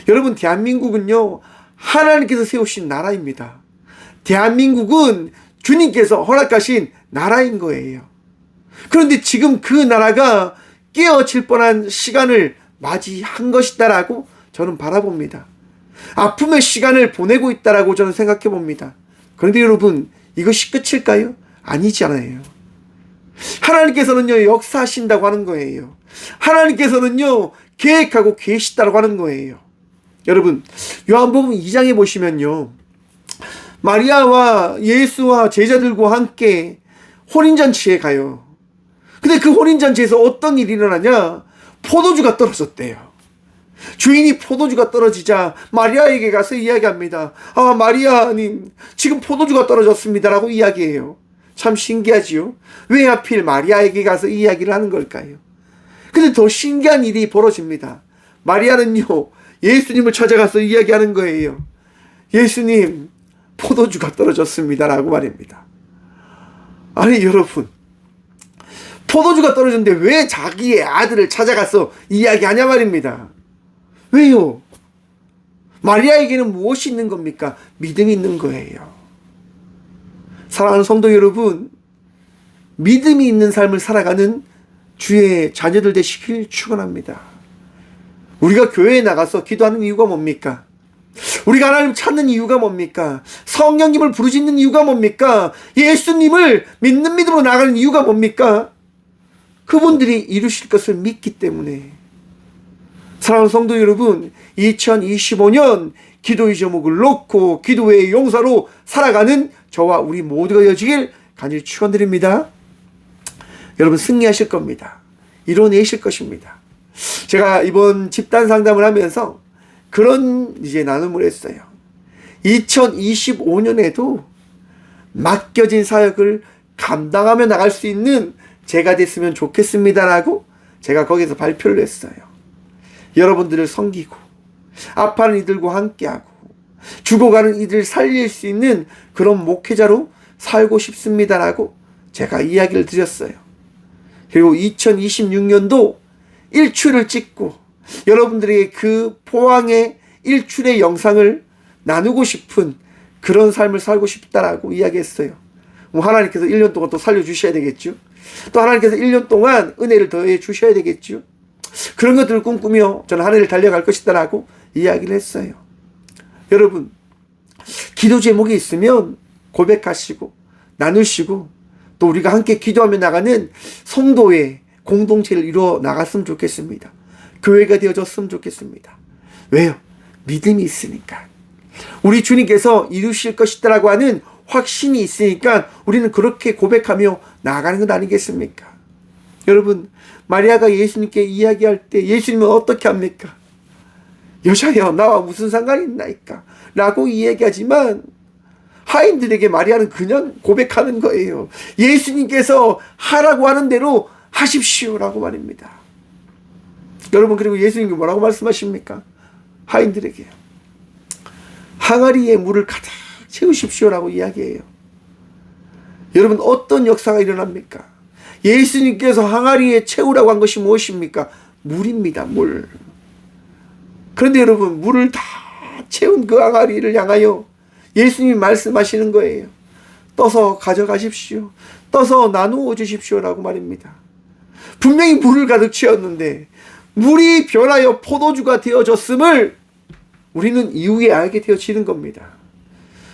여러분 대한민국은요 하나님께서 세우신 나라입니다. 대한민국은 주님께서 허락하신 나라인 거예요. 그런데 지금 그 나라가 깨어질 뻔한 시간을 맞이한 것이다라고 저는 바라봅니다. 아픔의 시간을 보내고 있다라고 저는 생각해 봅니다. 그런데 여러분 이것이 끝일까요? 아니잖아요. 하나님께서는요 역사하신다고 하는 거예요. 하나님께서는요 계획하고 계시다고 하는 거예요. 여러분 요한복음 2장에 보시면요 마리아와 예수와 제자들과 함께 혼인잔치에 가요. 근데 그 혼인잔치에서 어떤 일이 일어나냐? 포도주가 떨어졌대요. 주인이 포도주가 떨어지자 마리아에게 가서 이야기합니다. 아 마리아님 지금 포도주가 떨어졌습니다 라고 이야기해요. 참 신기하지요. 왜 하필 마리아에게 가서 이야기를 하는 걸까요? 근데 더 신기한 일이 벌어집니다. 마리아는요, 예수님을 찾아가서 이야기하는 거예요. 예수님, 포도주가 떨어졌습니다. 라고 말입니다. 아니, 여러분, 포도주가 떨어졌는데 왜 자기의 아들을 찾아가서 이야기하냐 말입니다. 왜요? 마리아에게는 무엇이 있는 겁니까? 믿음이 있는 거예요. 사랑하는 성도 여러분, 믿음이 있는 삶을 살아가는 주의 자녀들 되시길 축원합니다. 우리가 교회에 나가서 기도하는 이유가 뭡니까? 우리가 하나님 찾는 이유가 뭡니까? 성령님을 부르짖는 이유가 뭡니까? 예수님을 믿는 믿음으로 나가는 이유가 뭡니까? 그분들이 이루실 것을 믿기 때문에. 사랑하는 성도 여러분, 2025년 기도의 제목을 놓고 기도의 용사로 살아가는 저와 우리 모두가 되어지길 간절히 축원드립니다. 여러분, 승리하실 겁니다. 이뤄내실 것입니다. 제가 이번 집단 상담을 하면서 그런 나눔을 했어요. 2025년에도 맡겨진 사역을 감당하며 나갈 수 있는 제가 됐으면 좋겠습니다라고 제가 거기서 발표를 했어요. 여러분들을 섬기고 아파하는 이들과 함께하고 죽어가는 이들을 살릴 수 있는 그런 목회자로 살고 싶습니다라고 제가 이야기를 드렸어요. 그리고 2026년도 일출을 찍고 여러분들에게 그 포항의 일출의 영상을 나누고 싶은 그런 삶을 살고 싶다라고 이야기했어요. 하나님께서 1년 동안 또 살려주셔야 되겠죠. 또 하나님께서 1년 동안 은혜를 더해 주셔야 되겠죠. 그런 것들을 꿈꾸며 저는 한 해를 달려갈 것이다라고 이야기를 했어요. 여러분, 기도 제목이 있으면 고백하시고 나누시고 또 우리가 함께 기도하며 나가는 성도의 공동체를 이루어 나갔으면 좋겠습니다. 교회가 되어졌으면 좋겠습니다. 왜요? 믿음이 있으니까. 우리 주님께서 이루실 것이다라고 하는 확신이 있으니까 우리는 그렇게 고백하며 나아가는 것 아니겠습니까? 여러분, 마리아가 예수님께 이야기할 때 예수님은 어떻게 합니까? 여자여, 나와 무슨 상관이 있나이까? 라고 이야기하지만 하인들에게 마리아는 그냥 고백하는 거예요. 예수님께서 하라고 하는 대로 하십시오라고 말입니다. 여러분, 그리고 예수님이 뭐라고 말씀하십니까? 하인들에게 항아리에 물을 가득 채우십시오라고 이야기해요. 여러분, 어떤 역사가 일어납니까? 예수님께서 항아리에 채우라고 한 것이 무엇입니까? 물입니다. 물. 그런데 여러분, 물을 다 채운 그 항아리를 향하여 예수님이 말씀하시는 거예요. 떠서 가져가십시오. 떠서 나누어 주십시오라고 말입니다. 분명히 물을 가득 채웠는데 물이 변하여 포도주가 되어졌음을 우리는 이후에 알게 되어지는 겁니다.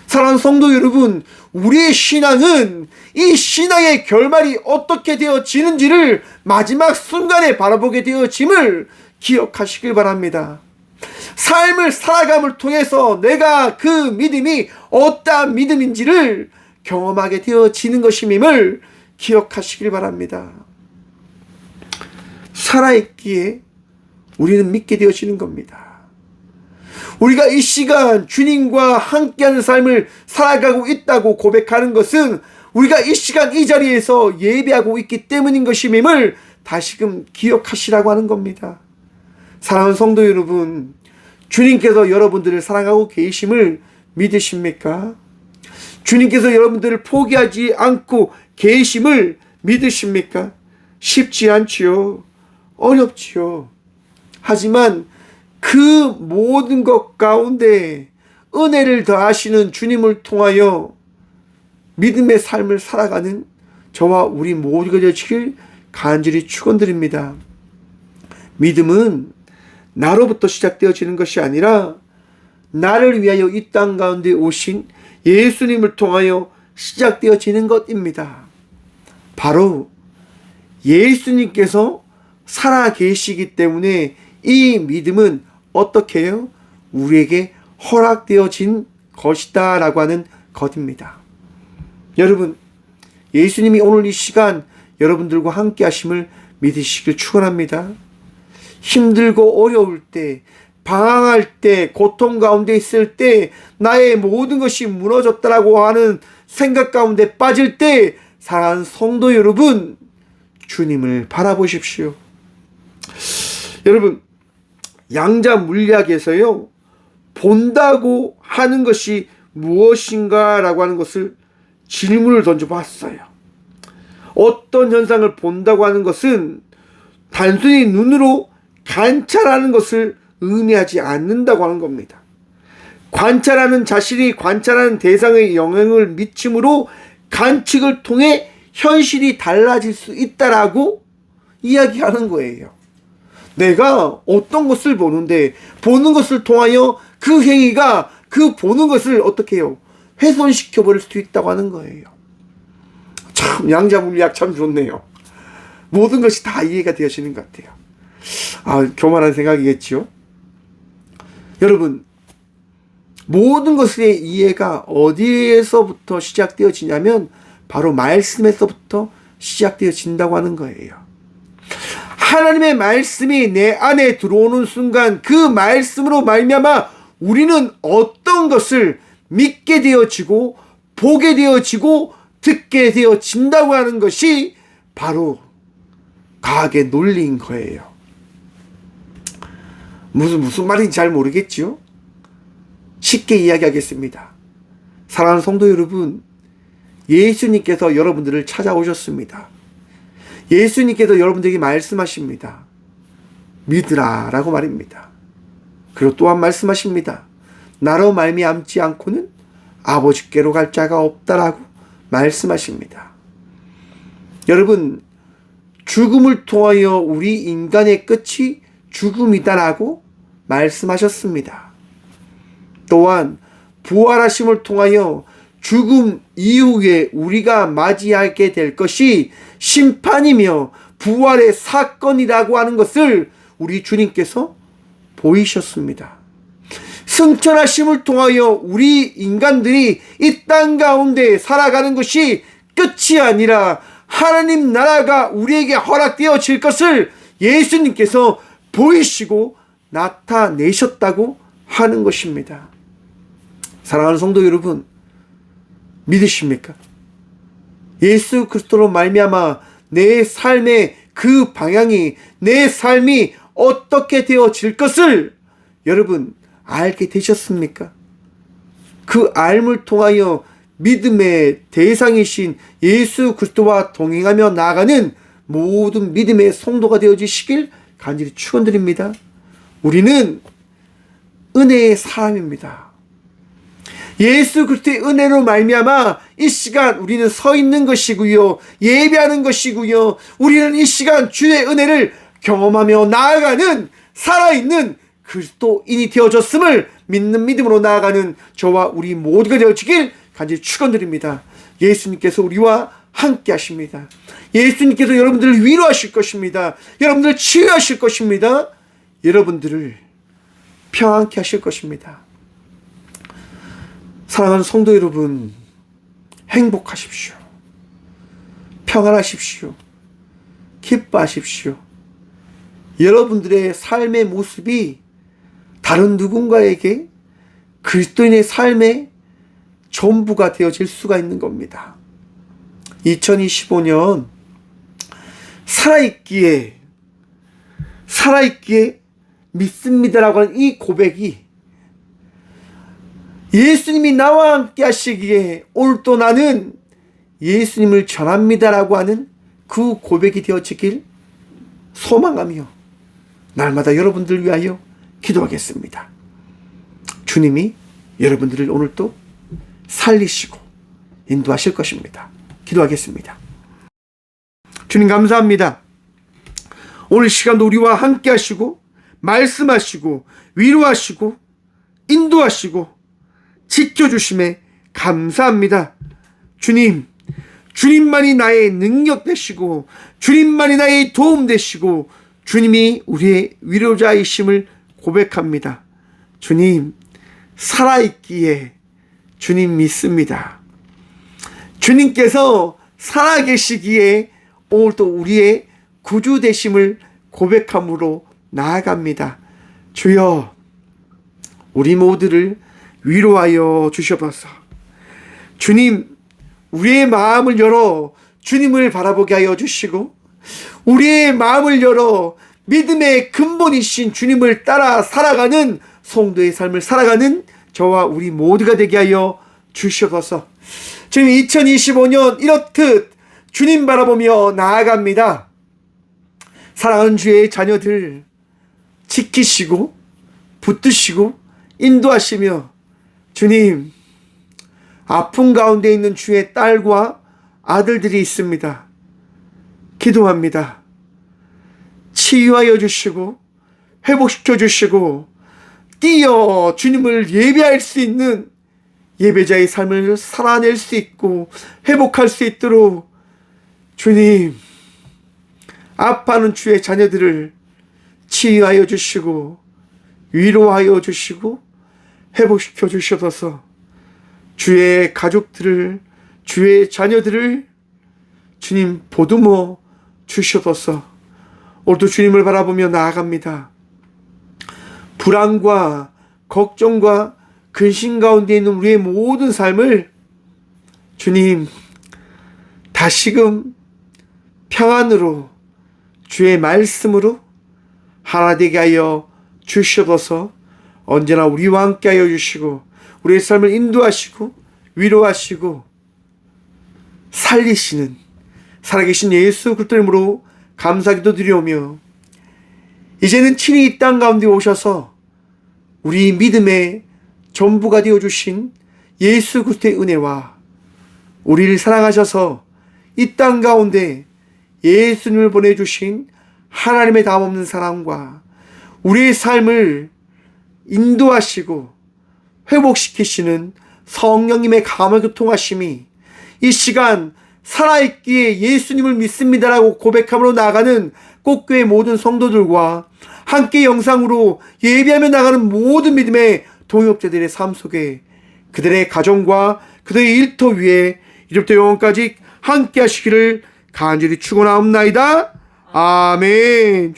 사랑하는 성도 여러분, 우리의 신앙은 이 신앙의 결말이 어떻게 되어지는지를 마지막 순간에 바라보게 되어짐을 기억하시길 바랍니다. 삶을 살아감을 통해서 내가 그 믿음이 어떠한 믿음인지를 경험하게 되어지는 것임을 기억하시길 바랍니다. 살아있기에 우리는 믿게 되어지는 겁니다. 우리가 이 시간 주님과 함께하는 삶을 살아가고 있다고 고백하는 것은 우리가 이 시간 이 자리에서 예배하고 있기 때문인 것임을 다시금 기억하시라고 하는 겁니다. 사랑하는 성도 여러분, 주님께서 여러분들을 사랑하고 계심을 믿으십니까? 주님께서 여러분들을 포기하지 않고 계심을 믿으십니까? 쉽지 않지요. 어렵지요. 하지만 그 모든 것 가운데 은혜를 더하시는 주님을 통하여 믿음의 삶을 살아가는 저와 우리 모두가 되시길 간절히 축원드립니다. 믿음은 나로부터 시작되어지는 것이 아니라 나를 위하여 이 땅 가운데 오신 예수님을 통하여 시작되어지는 것입니다. 바로 예수님께서 살아 계시기 때문에 이 믿음은 어떻게 해요? 우리에게 허락되어진 것이다 라고 하는 것입니다. 여러분, 예수님이 오늘 이 시간 여러분들과 함께 하심을 믿으시길 축원합니다. 힘들고 어려울 때, 방황할 때, 고통 가운데 있을 때, 나의 모든 것이 무너졌다라고 하는 생각 가운데 빠질 때, 사랑하는 성도 여러분, 주님을 바라보십시오. 여러분, 양자 물리학에서요, 본다고 하는 것이 무엇인가 라고 하는 것을 질문을 던져봤어요. 어떤 현상을 본다고 하는 것은 단순히 눈으로 관찰하는 것을 의미하지 않는다고 하는 겁니다. 관찰하는 자신이 관찰하는 대상의 영향을 미침으로 관측을 통해 현실이 달라질 수 있다라고 이야기하는 거예요. 내가 어떤 것을 보는데 보는 것을 통하여 그 행위가 그 보는 것을 어떻게 해요? 훼손시켜 버릴 수도 있다고 하는 거예요. 참 양자물리학 참 좋네요. 모든 것이 다 이해가 되어지는 것 같아요. 교만한 생각이겠지요. 여러분, 모든 것의 이해가 어디에서부터 시작되어지냐면 바로 말씀에서부터 시작되어진다고 하는 거예요. 하나님의 말씀이 내 안에 들어오는 순간 그 말씀으로 말미암아 우리는 어떤 것을 믿게 되어지고 보게 되어지고 듣게 되어진다고 하는 것이 바로 과학의 논리인 거예요. 무슨 말인지 잘 모르겠지요? 쉽게 이야기하겠습니다. 사랑하는 성도 여러분, 예수님께서 여러분들을 찾아오셨습니다. 예수님께서 여러분들에게 말씀하십니다. 믿으라 라고 말입니다. 그리고 또한 말씀하십니다. 나로 말미암지 않고는 아버지께로 갈 자가 없다라고 말씀하십니다. 여러분, 죽음을 통하여 우리 인간의 끝이 죽음이다라고 말씀하셨습니다. 또한 부활하심을 통하여 죽음 이후에 우리가 맞이하게 될 것이 심판이며 부활의 사건이라고 하는 것을 우리 주님께서 보이셨습니다. 승천하심을 통하여 우리 인간들이 이 땅 가운데 살아가는 것이 끝이 아니라 하나님 나라가 우리에게 허락되어질 것을 예수님께서 보이시고 나타내셨다고 하는 것입니다. 사랑하는 성도 여러분, 믿으십니까? 예수 그리스도로 말미암아 내 삶의 그 방향이, 내 삶이 어떻게 되어질 것을 여러분 알게 되셨습니까? 그 알을 통하여 믿음의 대상이신 예수 그리스도와 동행하며 나아가는 모든 믿음의 성도가 되어지시길 간절히 축원드립니다. 우리는 은혜의 사람입니다. 예수 그리스도의 은혜로 말미암아 이 시간 우리는 서 있는 것이고요, 예배하는 것이고요, 우리는 이 시간 주의 은혜를 경험하며 나아가는 살아있는 그리스도인이 되어졌음을 믿는 믿음으로 나아가는 저와 우리 모두가 되어지길 간절히 축원드립니다. 예수님께서 우리와 함께 하십니다. 예수님께서 여러분들을 위로하실 것입니다. 여러분들을 치유하실 것입니다. 여러분들을 평안케 하실 것입니다. 사랑하는 성도 여러분, 행복하십시오. 평안하십시오. 기뻐하십시오. 여러분들의 삶의 모습이 다른 누군가에게 그리스도인의 삶의 전부가 되어질 수가 있는 겁니다. 2025년 살아있기에 믿습니다라고 하는 이 고백이 예수님이 나와 함께 하시기에 오늘도 나는 예수님을 전합니다라고 하는 그 고백이 되어지길 소망하며 날마다 여러분들을 위하여 기도하겠습니다. 주님이 여러분들을 오늘도 살리시고 인도하실 것입니다. 기도하겠습니다. 주님 감사합니다. 오늘 시간도 우리와 함께 하시고 말씀하시고 위로하시고 인도하시고 지켜주심에 감사합니다. 주님, 주님만이 나의 능력 되시고 주님만이 나의 도움 되시고 주님이 우리의 위로자이심을 고백합니다. 주님, 살아있기에 주님 믿습니다. 주님께서 살아계시기에 오늘도 우리의 구주 되심을 고백함으로 나아갑니다. 주여, 우리 모두를 위로하여 주셔서 주님, 우리의 마음을 열어 주님을 바라보게 하여 주시고 우리의 마음을 열어 믿음의 근본이신 주님을 따라 살아가는 성도의 삶을 살아가는 저와 우리 모두가 되게 하여 주시옵소서. 지금 2025년 이렇듯 주님 바라보며 나아갑니다. 사랑하는 주의 자녀들 지키시고 붙드시고 인도하시며, 주님, 아픔 가운데 있는 주의 딸과 아들들이 있습니다. 기도합니다. 치유하여 주시고 회복시켜 주시고 뛰어 주님을 예배할 수 있는 예배자의 삶을 살아낼 수 있고 회복할 수 있도록 주님, 아파하는 주의 자녀들을 치유하여 주시고 위로하여 주시고 회복시켜 주셔서 주의 가족들을, 주의 자녀들을 주님 보듬어 주셔서 오늘도 주님을 바라보며 나아갑니다. 불안과 걱정과 근심 가운데 있는 우리의 모든 삶을 주님 다시금 평안으로 주의 말씀으로 하나 되게 하여 주시옵소서. 언제나 우리와 함께 하여 주시고 우리의 삶을 인도하시고 위로하시고 살리시는 살아계신 예수 그리스도의 이름으로 감사기도 드리오며, 이제는 친히 이 땅 가운데 오셔서 우리 믿음의 전부가 되어주신 예수 그리스도의 은혜와 우리를 사랑하셔서 이 땅 가운데 예수님을 보내주신 하나님의 다함없는 사랑과 우리의 삶을 인도하시고 회복시키시는 성령님의 감화 교통하심이 이 시간 살아있기에 예수님을 믿습니다라고 고백함으로 나아가는 꽃교회 모든 성도들과 함께 영상으로 예배하며 나가는 모든 믿음의 동역자들의 삶 속에 그들의 가정과 그들의 일터 위에 이제부터 영원까지 함께 하시기를 간절히 축원하옵나이다. 아멘.